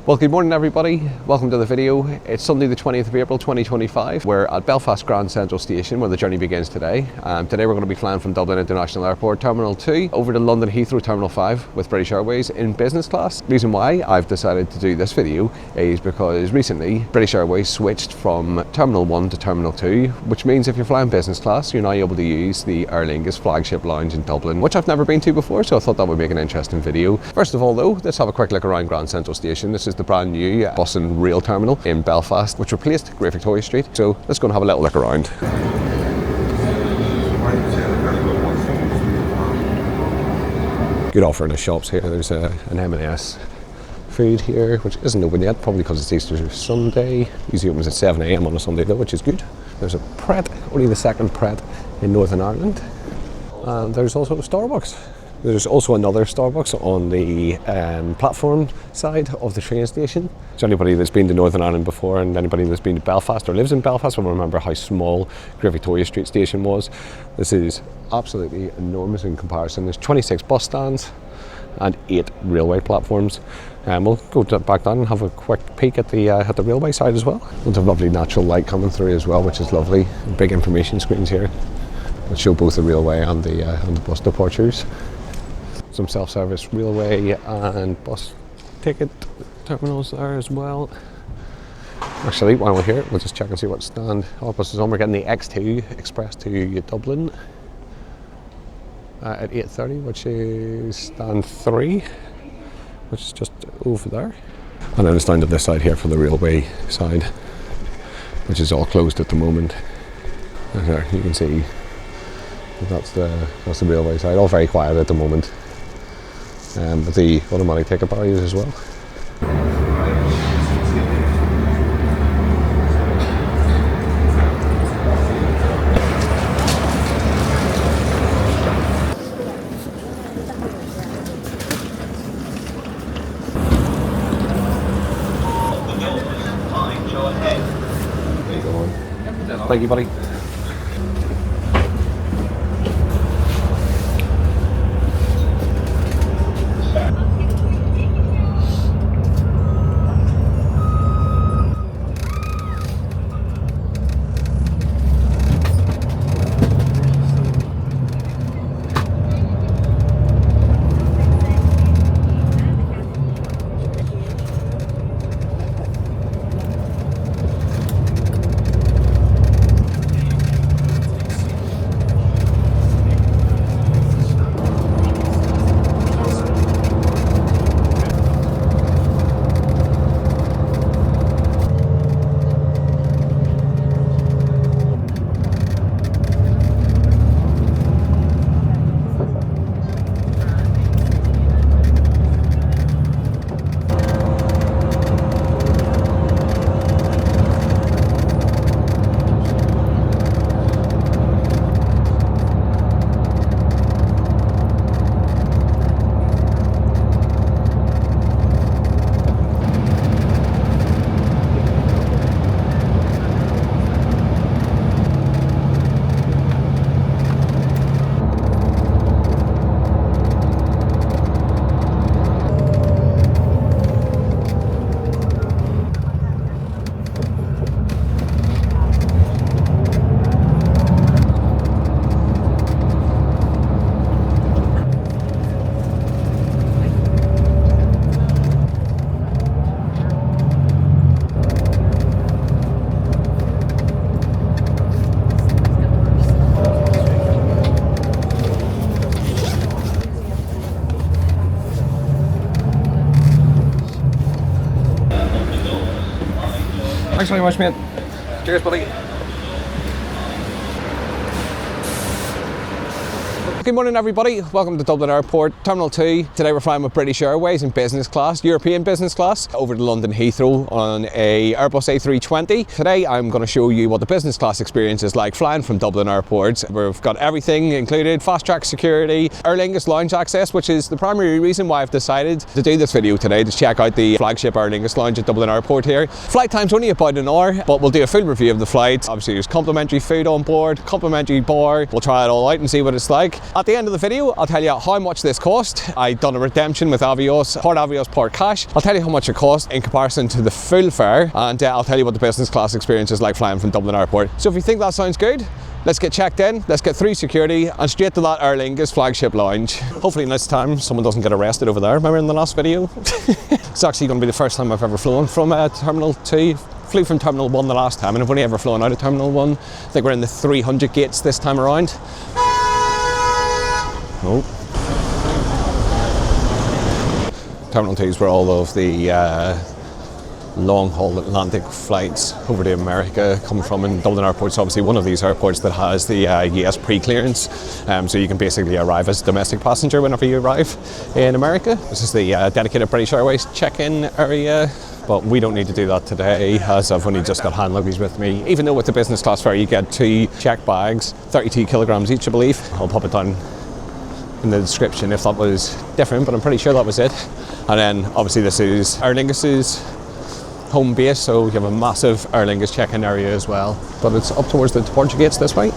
Well, good morning everybody, welcome to the video. It's Sunday the 20th of April 2025. We're at Belfast Grand Central Station where the journey begins today. Today we're going to be flying from Dublin International Airport Terminal 2 over to London Heathrow Terminal 5 with British Airways in business class. The reason why I've decided to do this video is because recently British Airways switched from Terminal 1 to Terminal 2, which means if you're flying business class you're now able to use the Aer Lingus flagship lounge in Dublin, which I've never been to before, so I thought that would make an interesting video. First of all though, let's have a quick look around Grand Central Station. This is the brand new bus and rail terminal in Belfast, which replaced Great Victoria Street. So let's go and have a little look around. Good offer in the shops here. There's an M&S food here, which isn't open yet, probably because it's Easter Sunday. Usually opens at 7 AM on a Sunday though, which is good. There's a Pret, only the second Pret in Northern Ireland. And there's also a Starbucks. There's also another Starbucks on the platform side of the train station. So anybody that's been to Northern Ireland before and anybody that's been to Belfast or lives in Belfast will remember how small Great Victoria Street station was. This is absolutely enormous in comparison. There's 26 bus stands and 8 railway platforms. We'll go back down and have a quick peek at the railway side as well. There's a lovely natural light coming through as well, which is lovely. Big information screens here that show both the railway and the bus departures. Some self-service railway and bus ticket terminals there as well. Actually, while we're here, we'll just check and see what stand our bus is on. We're getting the X2 Express to Dublin at 8:30, which is stand 3, which is just over there. And then it's down to this side here for the railway side, which is all closed at the moment. And there you can see that's the railway side, all very quiet at the moment. With the automatic ticket barriers as well. There you go. Thank you, buddy. Thanks very much, mate. Cheers, buddy. Good morning everybody, welcome to Dublin Airport, Terminal 2. Today we're flying with British Airways in business class, European business class, over to London Heathrow on a Airbus A320. Today I'm going to show you what the business class experience is like flying from Dublin Airport. We've got everything included, fast track security, Aer Lingus Lounge access, which is the primary reason why I've decided to do this video today, to check out the flagship Aer Lingus Lounge at Dublin Airport here. Flight time's only about an hour, but we'll do a full review of the flight. Obviously there's complimentary food on board, complimentary bar. We'll try it all out and see what it's like. At the end of the video, I'll tell you how much this cost. I've done a redemption with Avios, part Avios, part cash. I'll tell you how much it cost in comparison to the full fare, and I'll tell you what the business class experience is like flying from Dublin Airport. So if you think that sounds good, let's get checked in, let's get through security and straight to that Aer Lingus flagship lounge. Hopefully this time someone doesn't get arrested over there. Remember in the last video? It's actually going to be the first time I've ever flown from Terminal 2. Flew from Terminal 1 the last time, and I've only ever flown out of Terminal 1. I think we're in the 300 gates this time around. Oh. Terminal 2 is where all of the long-haul Atlantic flights over to America come from, and Dublin Airport's obviously one of these airports that has the US pre-clearance, so you can basically arrive as a domestic passenger whenever you arrive in America. This is the dedicated British Airways check-in area, but we don't need to do that today as I've only just got hand luggage with me, even though with the business class fare you get 2 checked bags, 32 kilograms each I believe. I'll pop it down in the description if that was different, but I'm pretty sure that was it. And then obviously this is Aer Lingus's home base, so you have a massive Aer Lingus check-in area as well. But it's up towards the departure gates this way.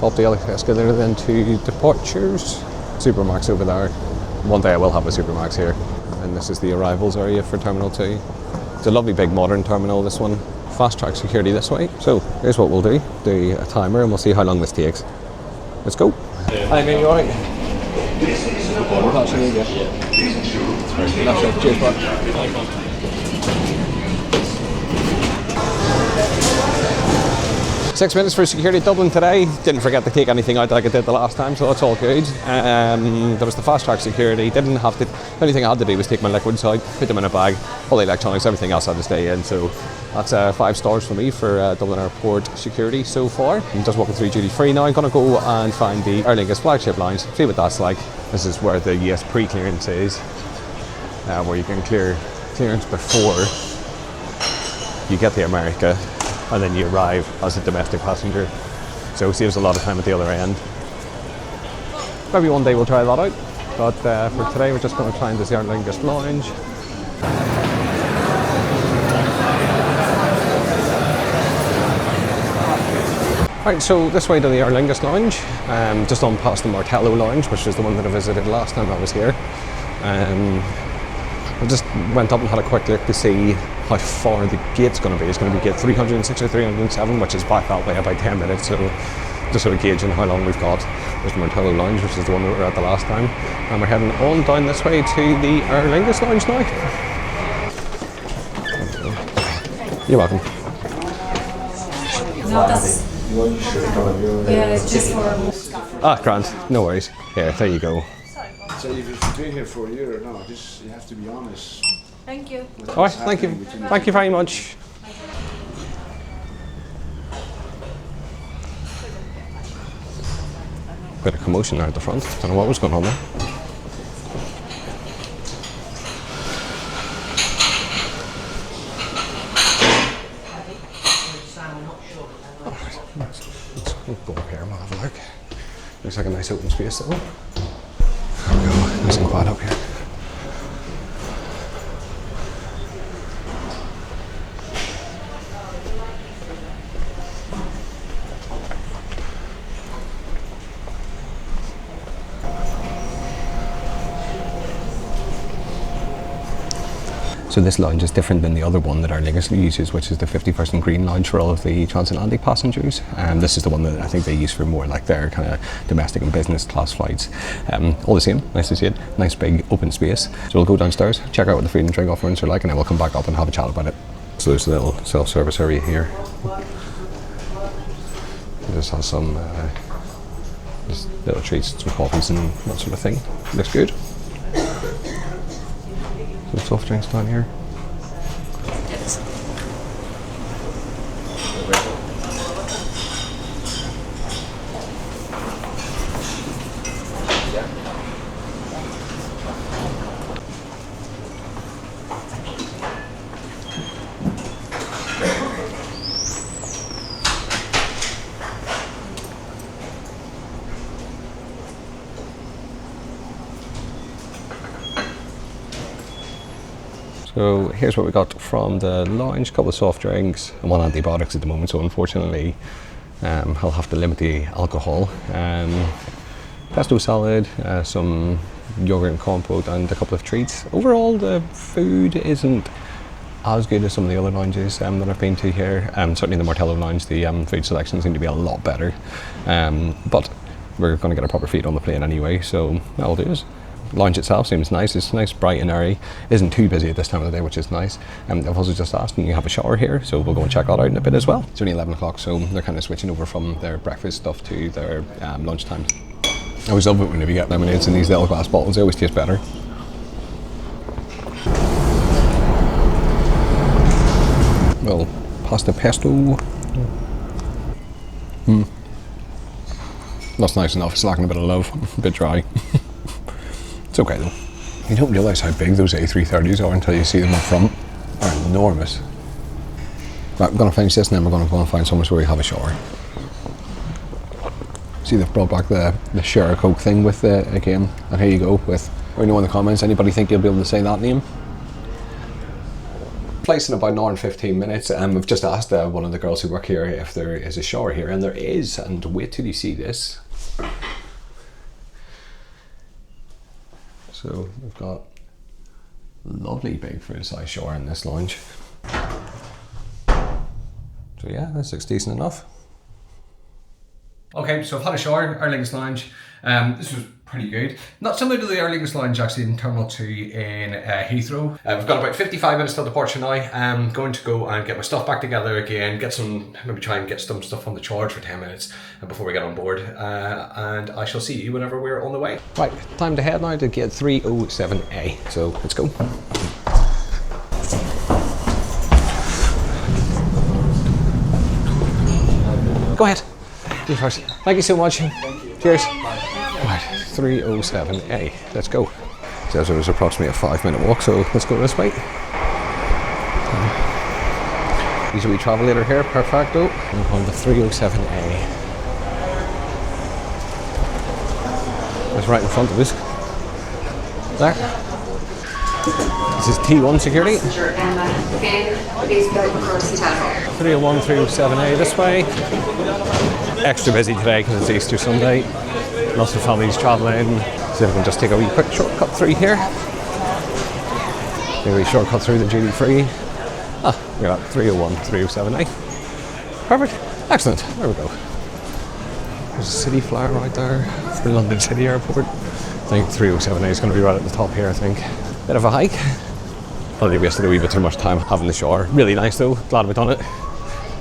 Up the escalator then to departures. Supermax over there. One day I will have a Supermax here. And this is the arrivals area for Terminal 2. It's a lovely big modern terminal, this one. Fast track security this way. So here's what we'll do. Do a timer and we'll see how long this takes. Let's go. Hi mate, you alright? Cheers, bud. 6 minutes for security at Dublin today. Didn't forget to take anything out like I did the last time, so that's all good. There was the fast track security. Didn't have to. The only thing I had to do was take my liquids out, put them in a bag. All the electronics, everything else had to stay in. So that's 5 stars for me for Dublin Airport security so far. I'm just walking through duty free now. I'm going to go and find the Aer Lingus flagship lounge. See what that's like. This is where the US pre-clearance is, where you can clear clearance before you get to America, and then you arrive as a domestic passenger. So it saves a lot of time at the other end. Maybe one day we'll try that out, but for today we're just going to find this Aer Lingus Lounge. Right, so this way to the Aer Lingus Lounge, just on past the Martello Lounge, which is the one that I visited last time I was here. I just went up and had a quick look to see how far the gate's going to be. It's going to be gate 306 or 307, which is back that way about 10 minutes, so just sort of gauging how long we've got. There's the Martello Lounge, which is the one that we were at the last time, and we're heading on down this way to the Aer Lingus Lounge now. You're welcome. No, that's... Yeah, it's just for... Ah, grand, no worries. Yeah, there you go. So if you've been here for a year or not, you have to be honest. Thank you. All right, thank you. Thank you very much. Bit of commotion there at the front. Don't know what was going on there. Let's go up here and we'll have a look. Looks like a nice open space though. There we go, nice and quiet up here. So this lounge is different than the other one that Aer Lingus uses, which is the 50-person green lounge for all of the transatlantic passengers. This is the one that I think they use for more like their kind of domestic and business class flights. All the same, nice to see it, nice big open space. So we'll go downstairs, check out what the food and drink offerings are like, and then we'll come back up and have a chat about it. So there's a little self-service area here. This has some just little treats, some coffees and that sort of thing. Looks good. Some soft drinks down here. So here's what we got from the lounge, a couple of soft drinks and 1 antibiotics at the moment, so unfortunately I'll have to limit the alcohol. Pesto salad, some yogurt and compote, and a couple of treats. Overall, the food isn't as good as some of the other lounges that I've been to here. Certainly the Martello Lounge, the food selection seemed to be a lot better. But we're going to get a proper feed on the plane anyway, so that'll do us. Lounge itself seems nice. It's nice, bright and airy. Isn't too busy at this time of the day, which is nice. I've also just asked, and you have a shower here, so we'll go and check that out in a bit as well. It's only 11 o'clock, so they're kind of switching over from their breakfast stuff to their lunch times. I always love it whenever you get lemonades in these little glass bottles. They always taste better. Well, pasta pesto. That's nice enough. It's lacking a bit of love. A bit dry. It's okay though. You don't realise how big those A330s are until you see them up front. They're enormous. Right, I'm going to finish this and then we're going to go and find somewhere where we have a shower. See, they've brought back the share a Coke thing with again. And here you go with, let me know in the comments, anybody think you'll be able to say that name? Flight's in about an hour and 15 minutes. I've just asked one of the girls who work here if there is a shower here, and there is, and wait till you see this. So we've got lovely big full size shower in this lounge. So yeah, this looks decent enough. Okay, so I've had a shower, Aer Lingus Lounge. This was pretty good. Not similar to the Aer Lingus Lounge actually in Terminal 2 in Heathrow. We've got about 55 minutes till departure now. I'm going to go and get my stuff back together again, maybe try and get some stuff on the charge for 10 minutes before we get on board. And I shall see you whenever we're on the way. Right, time to head now to gate 307A. So let's go. Go ahead. You first. Thank you so much. Thank you. Cheers. Right, 307A. Let's go. Says it was approximately a 5-minute walk, so let's go this way. These will be travel later here. Perfecto. I'm going to 307A. It's right in front of us. There. This is T1 security. 301, 307A this way. Extra busy today because it's Easter Sunday. Lots of families travelling. So we can just take a wee quick shortcut through here. Maybe shortcut through the duty free. We're at 301, 307A. Perfect. Excellent. There we go. There's a city flyer right there for London City Airport. I think 307A is going to be right at the top here, I think. Bit of a hike. Probably wasted a wee bit too much time having the shower. Really nice though. Glad we've done it.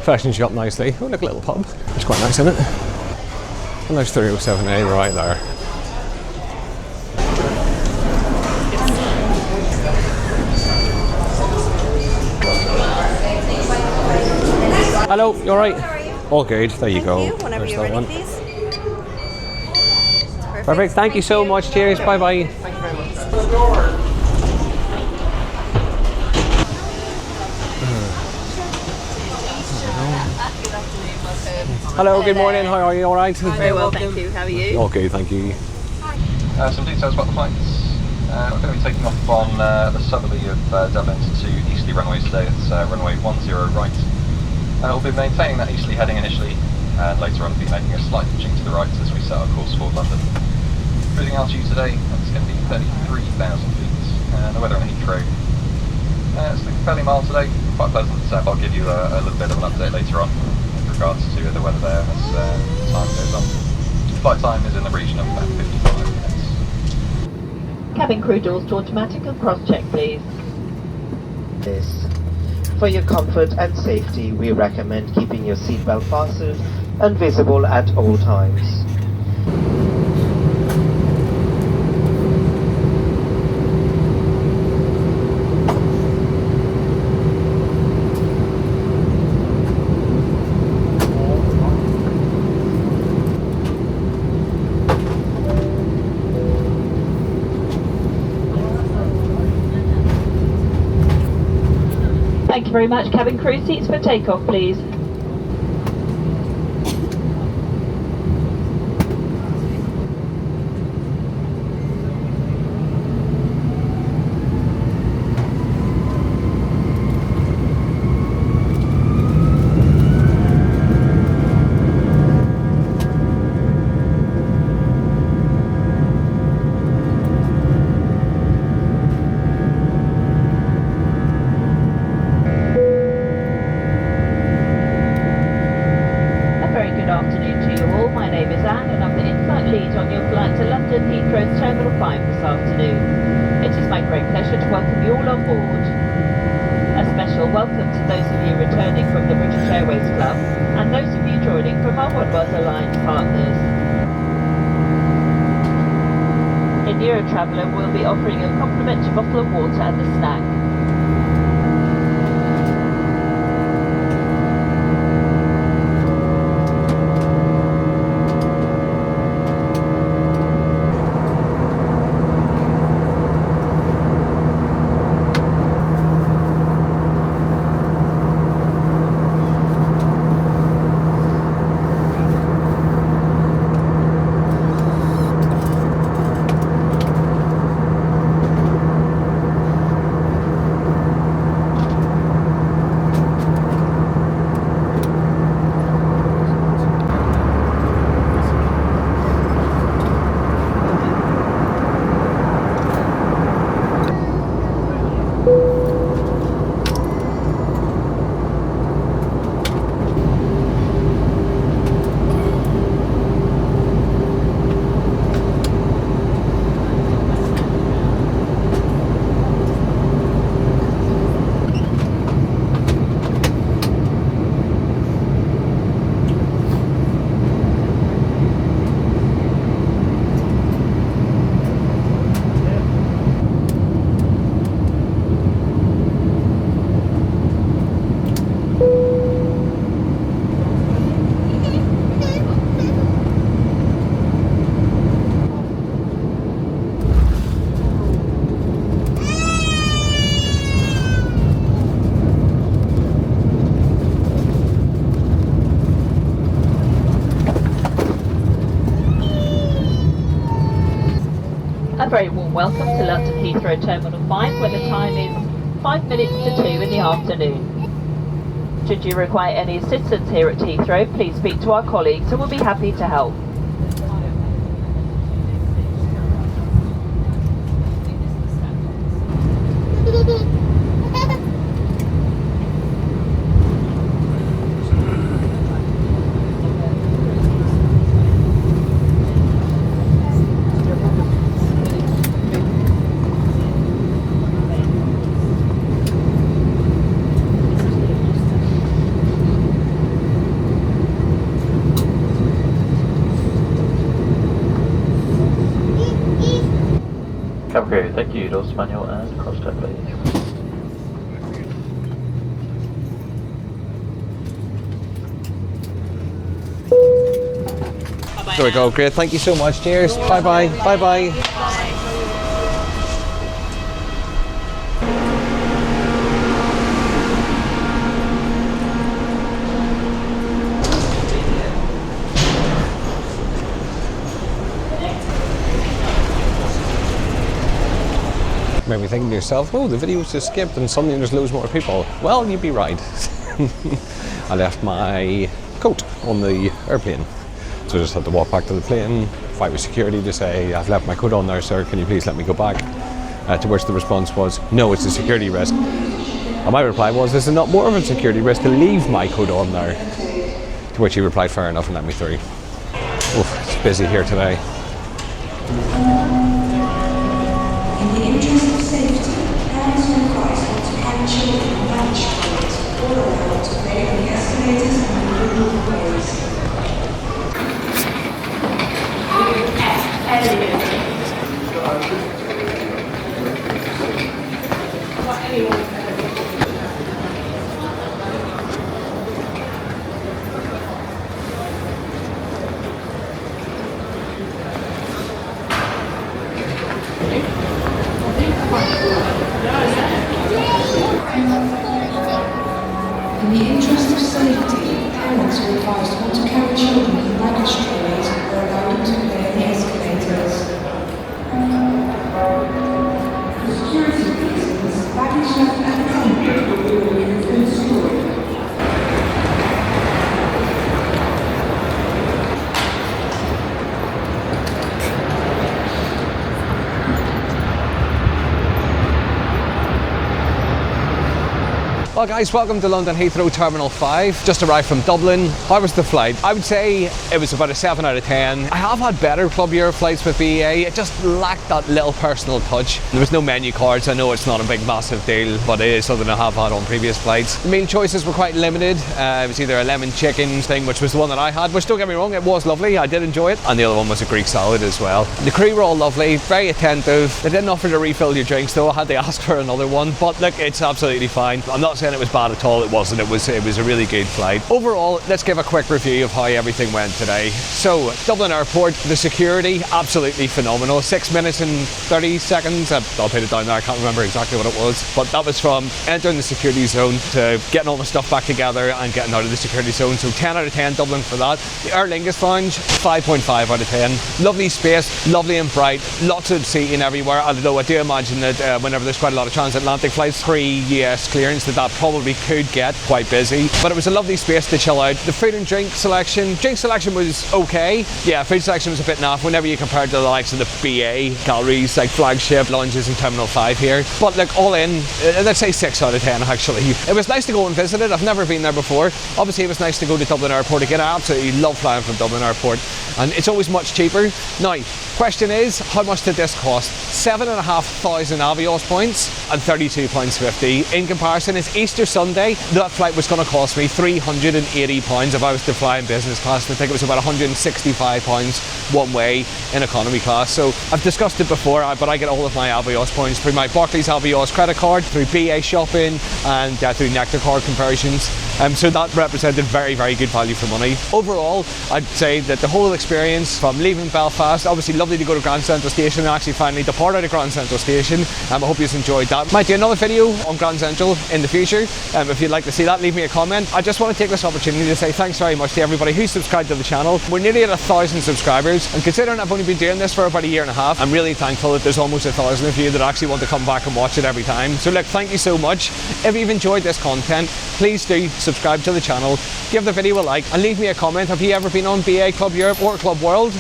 Freshens you up nicely. Oh, look, a little pub. It's quite nice, isn't it? And there's 307A right there. Hello, you alright? How are you? All good, there you go. Whenever There's you're that ready, one. please. Perfect, thank you so much. Cheers, bye bye. Thank you very much. Hello, good morning, how are you? Alright? Very well, thank you. How are you? Okay, thank you. Some details about the flights. We're going to be taking off on the southerly of Dublin to easterly runway today. It's runway 10 right. We'll be maintaining that easterly heading initially, and later on be making a slight pitching to the right as we set our course for London. Cruising altitude today, that's going to be 33,000 feet. The weather in Heathrow, it's looking fairly mild today, quite pleasant. I'll give you a little bit of an update later on with regards to the weather there as time goes on. Flight time is in the region of about 55 minutes. Cabin crew doors to automatic and cross-check, please. For your comfort and safety, we recommend keeping your seatbelt fastened and visible at all times. Thank you very much. Cabin crew, seats for takeoff, please. London Heathrow's Terminal 5 this afternoon. It is my great pleasure to welcome you all on board. A special welcome to those of you returning from the British Airways Club and those of you joining from our Oneworld Alliance partners. In Eurotraveller, we'll be offering a complimentary bottle of water and a snack. A very warm welcome to London Heathrow Terminal 5, where the time is 5 minutes to 2 in the afternoon. Should you require any assistance here at Heathrow, please speak to our colleagues who will be happy to help. Okay, thank you. Doors manual and cross-check, please. There we go, great, thank you so much, cheers, bye bye, bye bye. Maybe thinking to yourself, oh, the video's just skipped and suddenly there's loads more people. Well, you'd be right. I left my coat on the airplane. So I just had to walk back to the plane, fight with security to say, I've left my coat on there, sir, can you please let me go back? To which the response was, no, it's a security risk. And my reply was, is it not more of a security risk to leave my coat on there? To which he replied, fair enough, and let me through. Oof, it's busy here today. In the interest of safety, parents are advised to carry children on luggage trays all around to vary the escalators and the ways. In the interest of safety, parents are advised not to carry children in luggage trays or allow them to play in the escalators. For security reasons, baggage left at the front will be removed and stored. Well guys, welcome to London Heathrow Terminal 5. Just arrived from Dublin. How was the flight? I would say it was about a 7 out of 10. I have had better Club Europe flights with BA. It just lacked that little personal touch. There was no menu cards. I know it's not a big massive deal, but it is something I have had on previous flights. The meal choices were quite limited. It was either a lemon chicken thing, which was the one that I had, which don't get me wrong, it was lovely. I did enjoy it. And the other one was a Greek salad as well. The crew were all lovely, very attentive. They didn't offer to refill your drinks though. I had to ask for another one, but look, it's absolutely fine. I'm not saying it was bad at all. It wasn't. It was a really good flight. Overall, let's give a quick review of how everything went today. So, Dublin Airport, the security, absolutely phenomenal. 6 minutes and 30 seconds. I'll put it down there. I can't remember exactly what it was, but that was from entering the security zone to getting all my stuff back together and getting out of the security zone. So 10 out of 10 Dublin for that. The Aer Lingus Lounge, 5.5 out of 10. Lovely space, lovely and bright, lots of seating everywhere. Although I do imagine that whenever there's quite a lot of transatlantic flights, pre-US clearance, that probably could get quite busy. But it was a lovely space to chill out. The food and drink selection was okay. Yeah, food selection was a bit naff whenever you compare it to the likes of the BA galleries, like flagship lounges in Terminal 5 here. But like all in, let's say 6 out of 10 actually. It was nice to go and visit it. I've never been there before. Obviously it was nice to go to Dublin Airport again. I absolutely love flying from Dublin Airport, and it's always much cheaper. Now, question is, how much did this cost? 7,500 Avios points and £32.50. In comparison, it's Easter Sunday. That flight was going to cost me £380 if I was to fly in business class. I think it was about £165 one way in economy class. So I've discussed it before, but I get all of my Avios points through my Barclays Avios credit card, through BA shopping, and through Nectar card conversions. So that represented very, very good value for money. Overall, I'd say that the whole experience from leaving Belfast, obviously lovely to go to Grand Central Station and actually finally depart out of Grand Central Station. I hope you've enjoyed that. Might do another video on Grand Central in the future. If you'd like to see that, leave me a comment. I just want to take this opportunity to say thanks very much to everybody who subscribed to the channel. We're nearly at 1,000 subscribers, and considering I've only been doing this for about a year and a half, I'm really thankful that there's almost 1,000 of you that actually want to come back and watch it every time. So look, thank you so much. If you've enjoyed this content, please do subscribe to the channel, give the video a like, and leave me a comment. Have you ever been on BA Club Europe or Club World?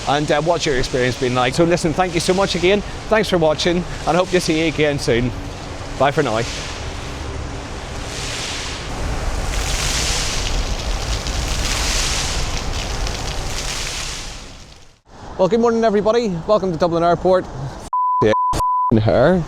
And what's your experience been like? So listen, thank you so much again. Thanks for watching, and hope to see you again soon. Bye for now. Well, good morning everybody. Welcome to Dublin Airport. Her.